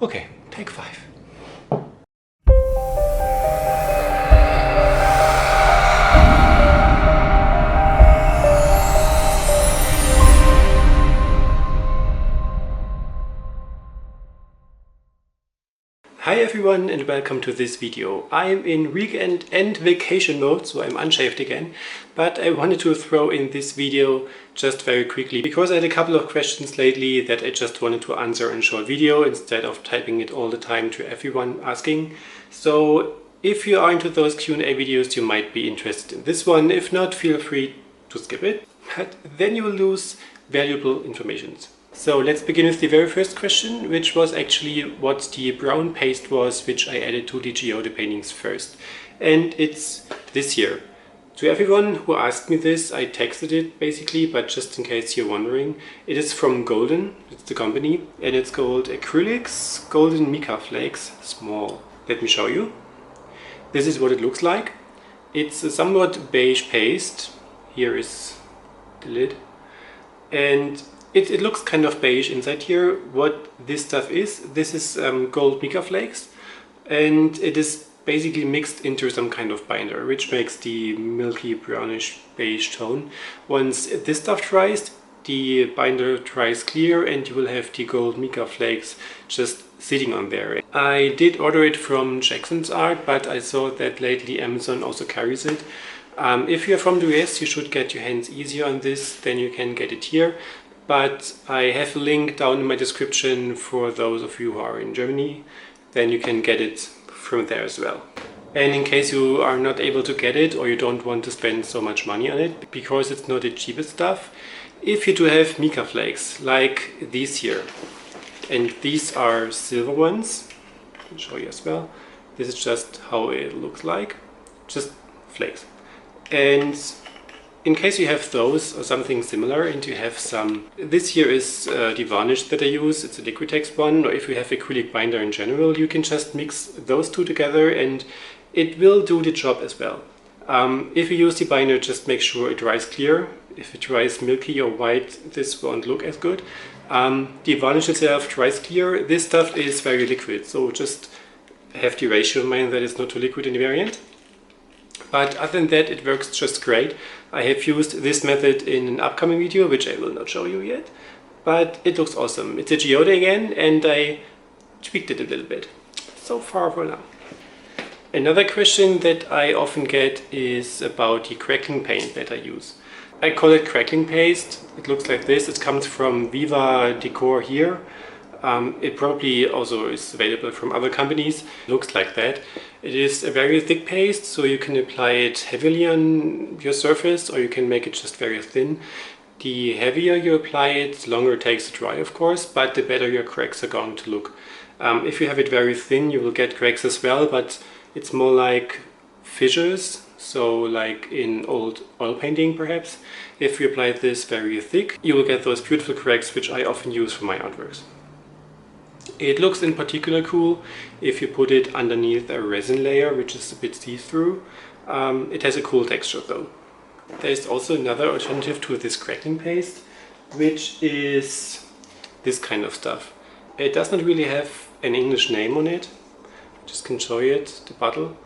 Okay, take 5. Hi everyone and welcome to this video. I'm in weekend and vacation mode, so I'm unshaved again, but I wanted to throw in this video just very quickly because I had a couple of questions lately that I just wanted to answer in a short video instead of typing it all the time to everyone asking. So if you are into those Q&A videos, you might be interested in this one. If not, feel free to skip it, but then you will lose valuable information. So let's begin with the very first question, which was actually what the brown paste was, which I added to the geode paintings first. And it's this here. To everyone who asked me this, I texted it basically, but just in case you're wondering, it is from Golden, it's the company, and it's called Acrylics Golden Mica Flakes Small. Let me show you. This is what it looks like. It's a somewhat beige paste. Here is the lid. And it looks kind of beige inside here. What this stuff is, this is gold mica flakes, and it is basically mixed into some kind of binder, which makes the milky brownish beige tone. Once this stuff dries, the binder dries clear and you will have the gold mica flakes just sitting on there. I did order it from Jackson's Art, but I saw that lately Amazon also carries it. If you're from the US, you should get your hands easier on this, then you can get it here. But I have a link down in my description for those of you who are in Germany, then you can get it from there as well. And in case you are not able to get it or you don't want to spend so much money on it, because it's not the cheapest stuff, if you do have mica flakes, like these here, and these are silver ones, I'll show you as well. This is just how it looks like, just flakes. And in case you have those or something similar and you have some, this here is the varnish that I use, it's a Liquitex one, or if you have acrylic binder in general, you can just mix those two together and it will do the job as well. If you use the binder, just make sure it dries clear. If it dries milky or white, this won't look as good. The varnish itself dries clear. This stuff is very liquid, so just have the ratio in mind that it's not too liquid in the variant. But other than that, it works just great. I have used this method in an upcoming video, which I will not show you yet, but it looks awesome. It's a geode again, and I tweaked it a little bit. So far for now. Another question that I often get is about the crackling paint that I use. I call it crackling paste. It looks like this. It comes from Viva Decor here. It probably also is available from other companies. It looks like that. It is a very thick paste, so you can apply it heavily on your surface or you can make it just very thin. The heavier you apply it, the longer it takes to dry, of course, but the better your cracks are going to look. If you have it very thin, you will get cracks as well, but it's more like fissures, so like in old oil painting perhaps. If you apply this very thick, you will get those beautiful cracks, which I often use for my artworks. It looks in particular cool if you put it underneath a resin layer, which is a bit see-through. It has a cool texture though. There is also another alternative to this crackling paste, which is this kind of stuff. It does not really have an English name on it. Just can show you it, the bottle.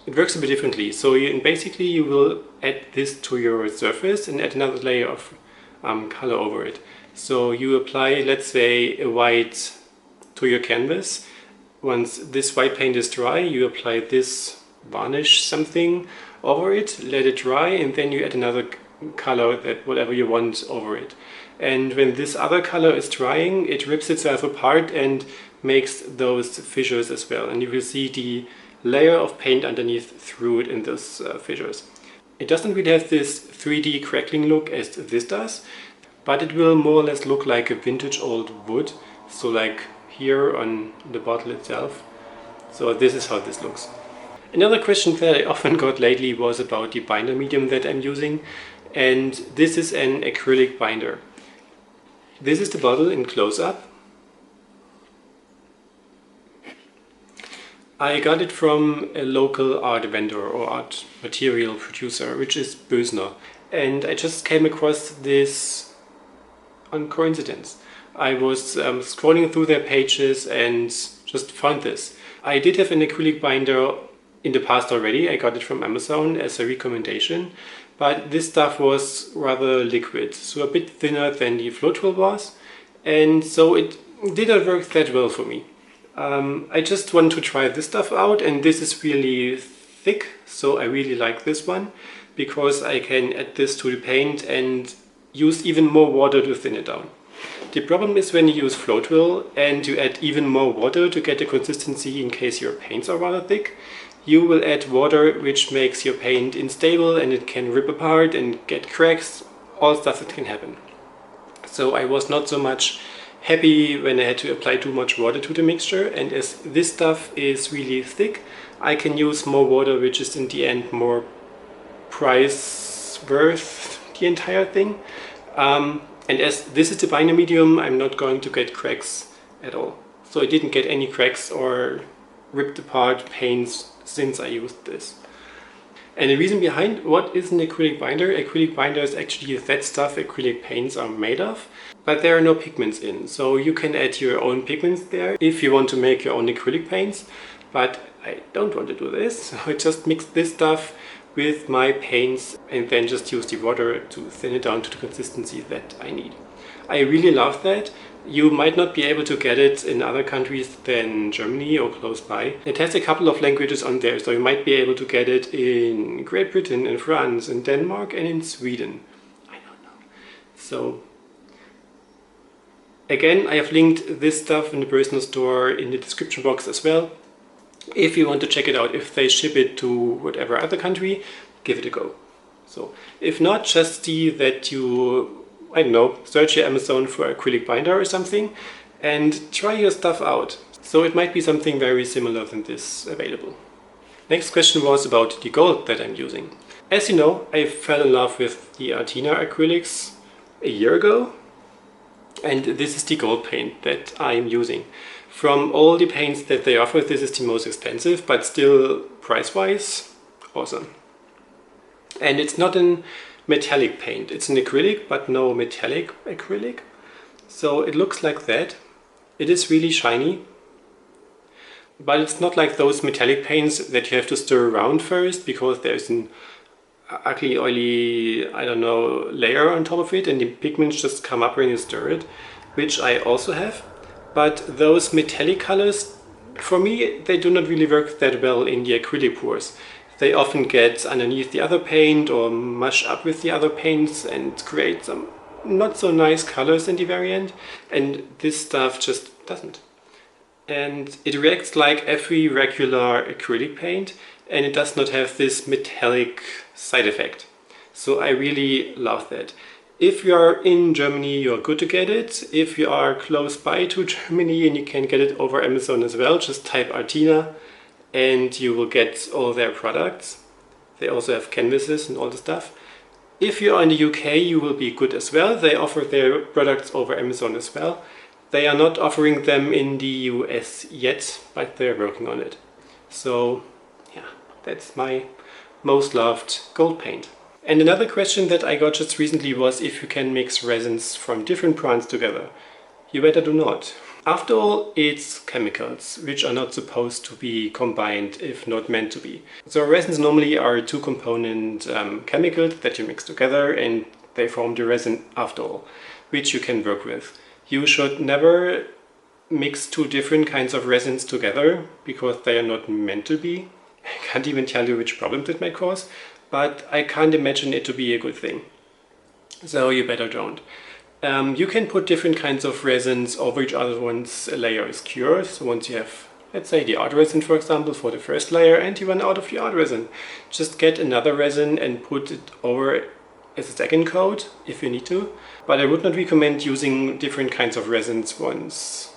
It works a bit differently. So basically you will add this to your surface and add another layer of color over it. So you apply, let's say, a white to your canvas. Once this white paint is dry, you apply this varnish something over it, let it dry, and then you add another color, that whatever you want, over it. And when this other color is drying, it rips itself apart and makes those fissures as well. And you will see the layer of paint underneath through it in those fissures. It doesn't really have this 3D crackling look as this does, but it will more or less look like a vintage old wood. So like here on the bottle itself. So this is how this looks. Another question that I often got lately was about the binder medium that I'm using, and this is an acrylic binder. This is the bottle in close-up. I got it from a local art vendor or art material producer, which is Bösner, and I just came across this on coincidence. I was scrolling through their pages and just found this. I did have an acrylic binder in the past already. I got it from Amazon as a recommendation, but this stuff was rather liquid, so a bit thinner than the Floetrol was, and so it did not work that well for me. I just want to try this stuff out, and this is really thick, so I really like this one because I can add this to the paint and use even more water to thin it down. The problem is when you use Floetrol and you add even more water to get the consistency in case your paints are rather thick, you will add water which makes your paint unstable and it can rip apart and get cracks, all stuff that can happen. So I was not so much happy when I had to apply too much water to the mixture, and as this stuff is really thick, I can use more water, which is in the end more price worth the entire thing. And as this is the binder medium, I'm not going to get cracks at all. So I didn't get any cracks or ripped apart paints since I used this. And the reason behind what is an acrylic binder is actually that stuff acrylic paints are made of, but there are no pigments in. So you can add your own pigments there if you want to make your own acrylic paints, but I don't want to do this. So I just mix this stuff with my paints and then just use the water to thin it down to the consistency that I need. I really love that. You might not be able to get it in other countries than Germany or close by. It has a couple of languages on there, so you might be able to get it in Great Britain, in France, in Denmark and in Sweden. I don't know. So again, I have linked this stuff in the personal store in the description box as well. If you want to check it out, if they ship it to whatever other country, give it a go. So if not, just see that you, I don't know, search your Amazon for acrylic binder or something and try your stuff out. So it might be something very similar than this available. Next question was about the gold that I'm using. As you know, I fell in love with the Artina acrylics a year ago, and this is the gold paint that I'm using. From all the paints that they offer, this is the most expensive, but still price-wise, awesome. And it's not a metallic paint, it's an acrylic, but no metallic acrylic. So it looks like that. It is really shiny, but it's not like those metallic paints that you have to stir around first because there's an ugly, oily, I don't know, layer on top of it and the pigments just come up when you stir it, which I also have. But those metallic colors, for me, they do not really work that well in the acrylic pours. They often get underneath the other paint or mush up with the other paints and create some not so nice colors in the very end. And this stuff just doesn't. And it reacts like every regular acrylic paint, and it does not have this metallic side effect. So I really love that. If you are in Germany, you're good to get it. If you are close by to Germany and you can get it over Amazon as well, just type Artina and you will get all their products. They also have canvases and all the stuff. If you are in the UK, you will be good as well. They offer their products over Amazon as well. They are not offering them in the US yet, but they're working on it. So yeah, that's my most loved gold paint. And another question that I got just recently was if you can mix resins from different brands together. You better do not. After all, it's chemicals, which are not supposed to be combined if not meant to be. So resins normally are two-component chemicals that you mix together and they form the resin after all, which you can work with. You should never mix two different kinds of resins together because they are not meant to be. I can't even tell you which problems it might cause, but I can't imagine it to be a good thing. So you better don't. You can put different kinds of resins over each other once a layer is cured. So once you have, let's say, the art resin, for example, for the first layer and you run out of the art resin, just get another resin and put it over as a second coat if you need to. But I would not recommend using different kinds of resins once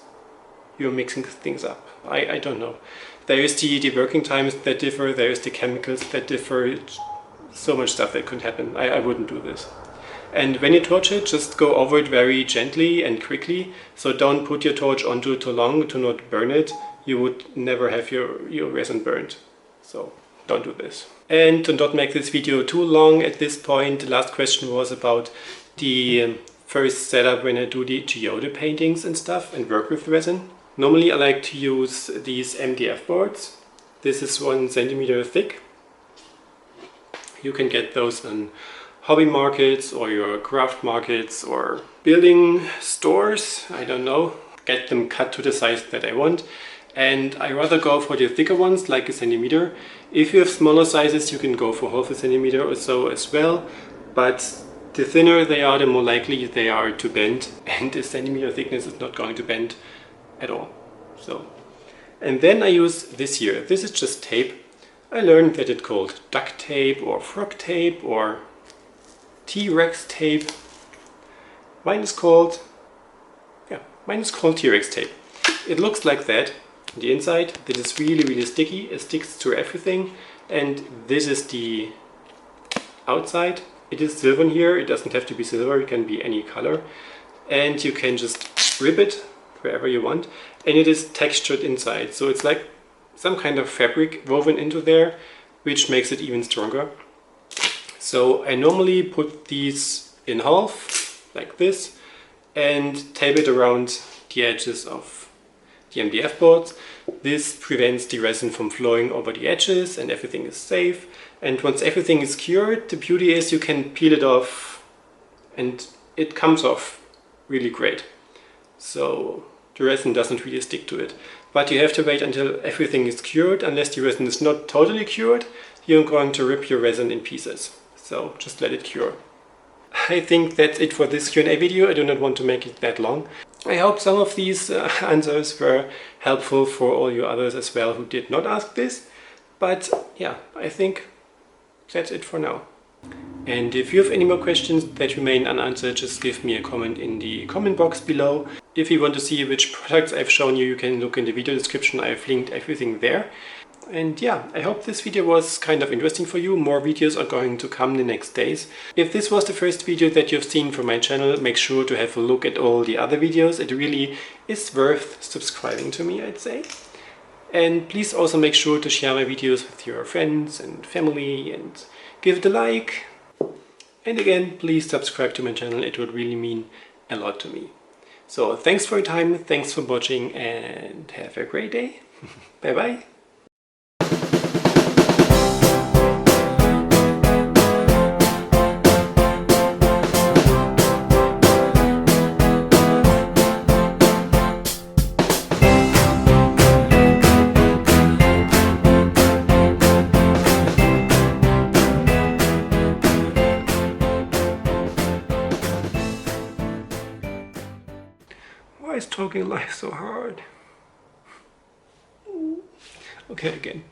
you're mixing things up. I don't know. There is the working times that differ, there is the chemicals that differ. So much stuff that could happen. I wouldn't do this. And when you torch it, just go over it very gently and quickly. So don't put your torch onto it too long to not burn it. You would never have your resin burned. So don't do this. And to not make this video too long at this point, the last question was about the first setup when I do the geode paintings and stuff and work with resin. Normally I like to use these MDF boards. This is 1 centimeter thick. You can get those on hobby markets or your craft markets or building stores, I don't know. Get them cut to the size that I want. And I rather go for the thicker ones, like 1 centimeter. If you have smaller sizes, you can go for half a centimeter or so as well. But the thinner they are, the more likely they are to bend. And 1 centimeter thickness is not going to bend at all. So, and then I use this here. This is just tape. I learned that it's called duct tape or frog tape or T-Rex tape. Mine is called T-Rex tape. It looks like that. The inside, that is really sticky. It sticks to everything. And this is the outside. It is silver here. It doesn't have to be silver. It can be any color. And you can just rip it wherever you want. And it is textured inside. So it's like some kind of fabric woven into there, which makes it even stronger. So I normally put these in half, like this, and tape it around the edges of the MDF boards. This prevents the resin from flowing over the edges and everything is safe. And once everything is cured, the beauty is you can peel it off and it comes off really great. So the resin doesn't really stick to it. But you have to wait until everything is cured. Unless the resin is not totally cured, you're going to rip your resin in pieces. So just let it cure. I think that's it for this Q&A video. I do not want to make it that long. I hope some of these answers were helpful for all you others as well who did not ask this. But yeah, I think that's it for now. And if you have any more questions that remain unanswered, just give me a comment in the comment box below. If you want to see which products I've shown you, you can look in the video description. I've linked everything there. And yeah, I hope this video was kind of interesting for you. More videos are going to come the next days. If this was the first video that you've seen from my channel, make sure to have a look at all the other videos. It really is worth subscribing to me, I'd say. And please also make sure to share my videos with your friends and family and give it a like. And again, please subscribe to my channel. It would really mean a lot to me. So thanks for your time, thanks for watching, and have a great day. Bye bye. Why is talking life so hard? Okay, again.